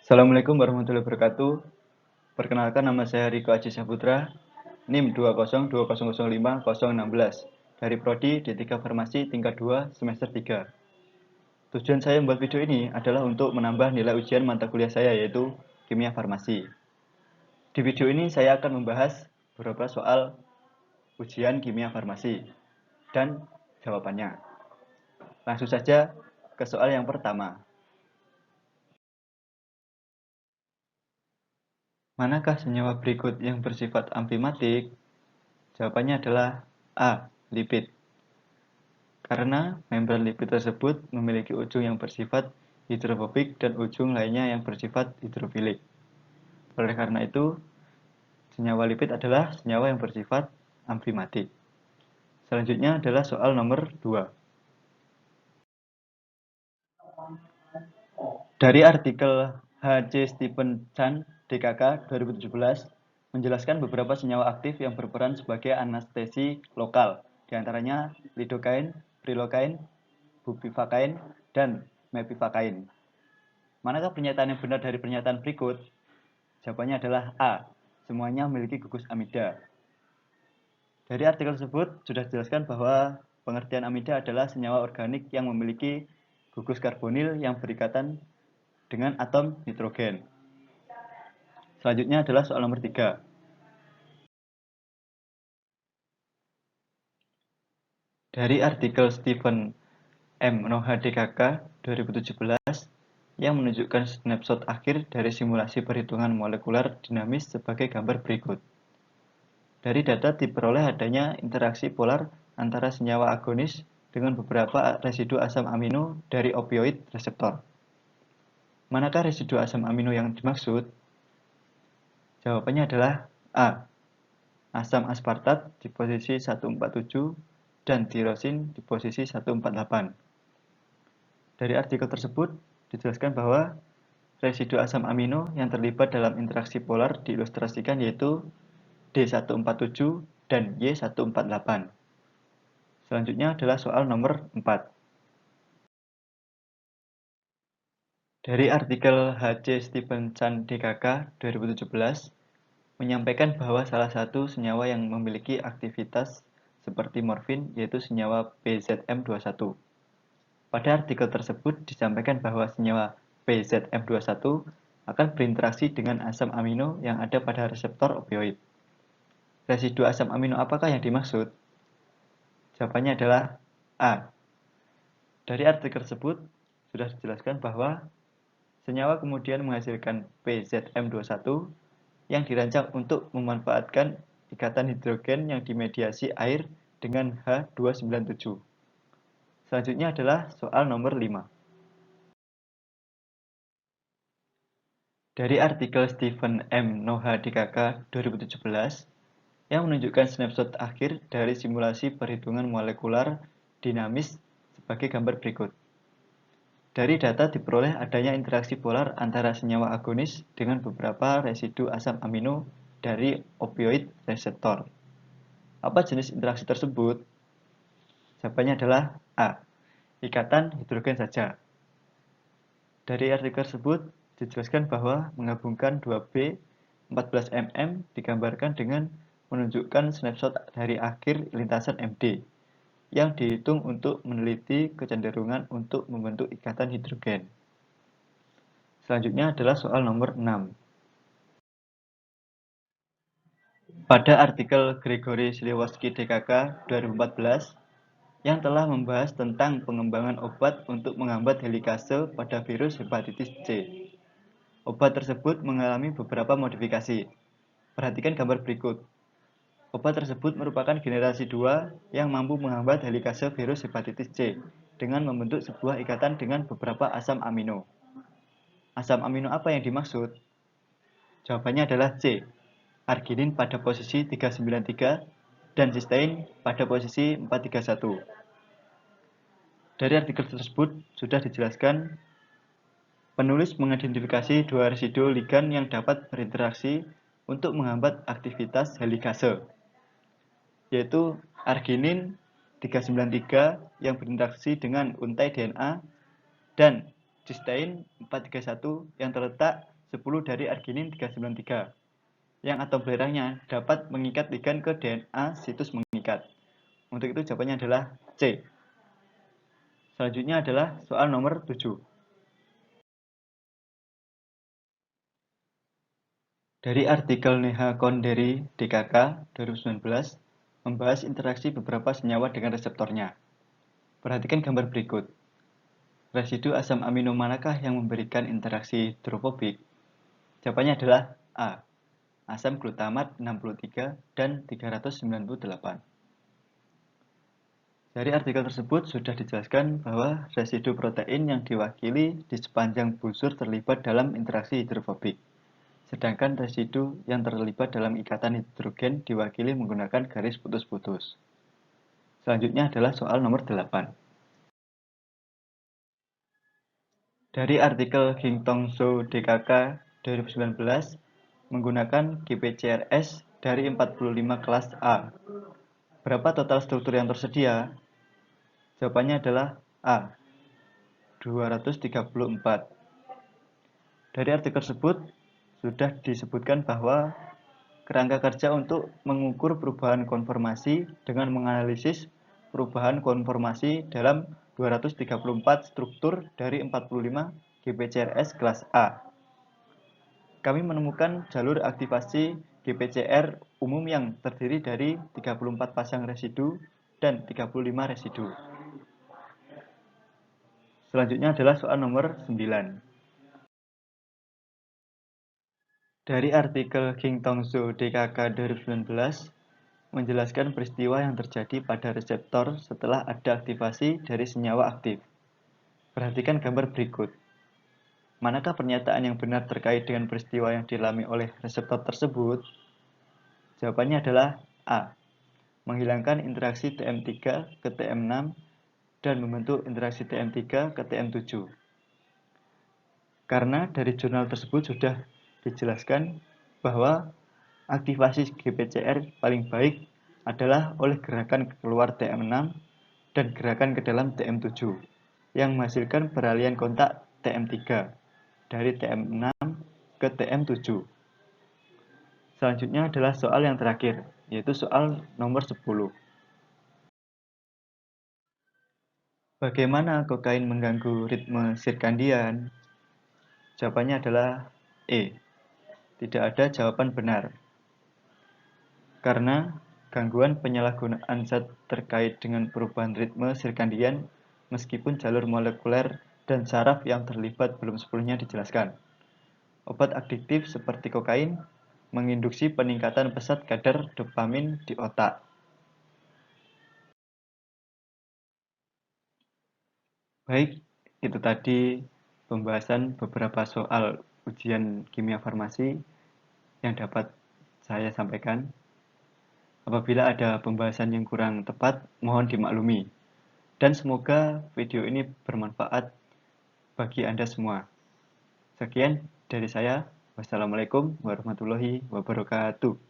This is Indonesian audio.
Assalamualaikum warahmatullahi wabarakatuh. Perkenalkan, nama saya Riko Aji Saputra, NIM 20050050016 dari Prodi D3 Farmasi tingkat 2 semester 3. Tujuan saya membuat video ini adalah untuk menambah nilai ujian mata kuliah saya, yaitu Kimia Farmasi. Di video ini saya akan membahas beberapa soal ujian Kimia Farmasi dan jawabannya. Langsung saja ke soal yang pertama. Manakah senyawa berikut yang bersifat amfimatik? Jawabannya adalah A. Lipid. Karena membran lipid tersebut memiliki ujung yang bersifat hidrofobik dan ujung lainnya yang bersifat hidrofilik. Oleh karena itu, senyawa lipid adalah senyawa yang bersifat amfimatik. Selanjutnya adalah soal nomor 2. Dari artikel H.C. Stephenson DKK 2017 menjelaskan beberapa senyawa aktif yang berperan sebagai anestesi lokal, diantaranya lidokain, prilokain, bupivakain, dan mepivakain. Manakah pernyataan yang benar dari pernyataan berikut? Jawabannya adalah A. Semuanya memiliki gugus amida. Dari artikel tersebut sudah dijelaskan bahwa pengertian amida adalah senyawa organik yang memiliki gugus karbonil yang berikatan dengan atom nitrogen. Selanjutnya adalah soal nomor 3. Dari artikel Stephen M. Noha DKK 2017 yang menunjukkan snapshot akhir dari simulasi perhitungan molekular dinamis sebagai gambar berikut. Dari data diperoleh adanya interaksi polar antara senyawa agonis dengan beberapa residu asam amino dari opioid reseptor. Manakah residu asam amino yang dimaksud? Jawabannya adalah A. Asam aspartat di posisi 147 dan tirosin di posisi 148. Dari artikel tersebut dijelaskan bahwa residu asam amino yang terlibat dalam interaksi polar diilustrasikan yaitu D147 dan Y148. Selanjutnya adalah soal nomor 4. Dari artikel H.C. Stephenson DKK 2017 menyampaikan bahwa salah satu senyawa yang memiliki aktivitas seperti morfin yaitu senyawa PZM21. Pada artikel tersebut disampaikan bahwa senyawa PZM21 akan berinteraksi dengan asam amino yang ada pada reseptor opioid. Residu asam amino apakah yang dimaksud? Jawabannya adalah A. Dari artikel tersebut sudah dijelaskan bahwa senyawa kemudian menghasilkan PZM21 yang dirancang untuk memanfaatkan ikatan hidrogen yang dimediasi air dengan H297. Selanjutnya adalah soal nomor 5. Dari artikel Stephen M. Noha DKK 2017 yang menunjukkan snapshot akhir dari simulasi perhitungan molekular dinamis sebagai gambar berikut. Dari data diperoleh adanya interaksi polar antara senyawa agonis dengan beberapa residu asam amino dari opioid reseptor. Apa jenis interaksi tersebut? Jawabannya adalah A. Ikatan hidrogen saja. Dari artikel tersebut dijelaskan bahwa menggabungkan 2B 14 mm digambarkan dengan menunjukkan snapshot dari akhir lintasan MD yang dihitung untuk meneliti kecenderungan untuk membentuk ikatan hidrogen. Selanjutnya adalah soal nomor 6. Pada artikel Gregory Sliwowski DKK 2014 yang telah membahas tentang pengembangan obat untuk menghambat helikase pada virus hepatitis C. Obat tersebut mengalami beberapa modifikasi. Perhatikan gambar berikut. Obat tersebut merupakan generasi 2 yang mampu menghambat helikase virus hepatitis C dengan membentuk sebuah ikatan dengan beberapa asam amino. Asam amino apa yang dimaksud? Jawabannya adalah C. Arginin pada posisi 393 dan sistein pada posisi 431. Dari artikel tersebut sudah dijelaskan penulis mengidentifikasi dua residu ligan yang dapat berinteraksi untuk menghambat aktivitas helikase, yaitu arginin 393 yang berinteraksi dengan untai DNA dan cysteine 431 yang terletak 10 dari arginin 393, yang atom belerangnya dapat mengikat ligan ke DNA situs mengikat. Untuk itu jawabannya adalah C. Selanjutnya adalah soal nomor 7. Dari artikel Neha Konderi DKK 2019 membahas interaksi beberapa senyawa dengan reseptornya. Perhatikan gambar berikut. Residu asam amino manakah yang memberikan interaksi hidrofobik? Jawabannya adalah A. Asam glutamat 63 dan 398. Dari artikel tersebut sudah dijelaskan bahwa residu protein yang diwakili di sepanjang busur terlibat dalam interaksi hidrofobik. Sedangkan residu yang terlibat dalam ikatan hidrogen diwakili menggunakan garis putus-putus. Selanjutnya adalah soal nomor 8. Dari artikel Ging Tong Zhou DKK 2019 menggunakan GPCRS dari 45 kelas A. Berapa total struktur yang tersedia? Jawabannya adalah A. 234. Dari artikel tersebut sudah disebutkan bahwa kerangka kerja untuk mengukur perubahan konformasi dengan menganalisis perubahan konformasi dalam 234 struktur dari 45 GPCRS kelas A. Kami menemukan jalur aktivasi GPCR umum yang terdiri dari 34 pasang residu dan 35 residu. Selanjutnya adalah soal nomor 9. Dari artikel Ging Tong Zhou DKK 2019 menjelaskan peristiwa yang terjadi pada reseptor setelah ada aktivasi dari senyawa aktif. Perhatikan gambar berikut. Manakah pernyataan yang benar terkait dengan peristiwa yang dialami oleh reseptor tersebut? Jawabannya adalah A. Menghilangkan interaksi TM3 ke TM6 dan membentuk interaksi TM3 ke TM7. Karena dari jurnal tersebut sudah dijelaskan bahwa aktivasi GPCR paling baik adalah oleh gerakan keluar TM6 dan gerakan ke dalam TM7 yang menghasilkan peralihan kontak TM3 dari TM6 ke TM7. Selanjutnya adalah soal yang terakhir, yaitu soal nomor 10. Bagaimana kokain mengganggu ritme sirkadian? Jawabannya adalah E. Tidak ada jawaban benar. Karena gangguan penyalahgunaan zat terkait dengan perubahan ritme sirkadian meskipun jalur molekuler dan saraf yang terlibat belum sepenuhnya dijelaskan. Obat adiktif seperti kokain menginduksi peningkatan pesat kadar dopamin di otak. Baik, itu tadi pembahasan beberapa soal ujian kimia farmasi yang dapat saya sampaikan. Apabila ada pembahasan yang kurang tepat, mohon dimaklumi. Dan semoga video ini bermanfaat bagi Anda semua. Sekian dari saya. Wassalamualaikum warahmatullahi wabarakatuh.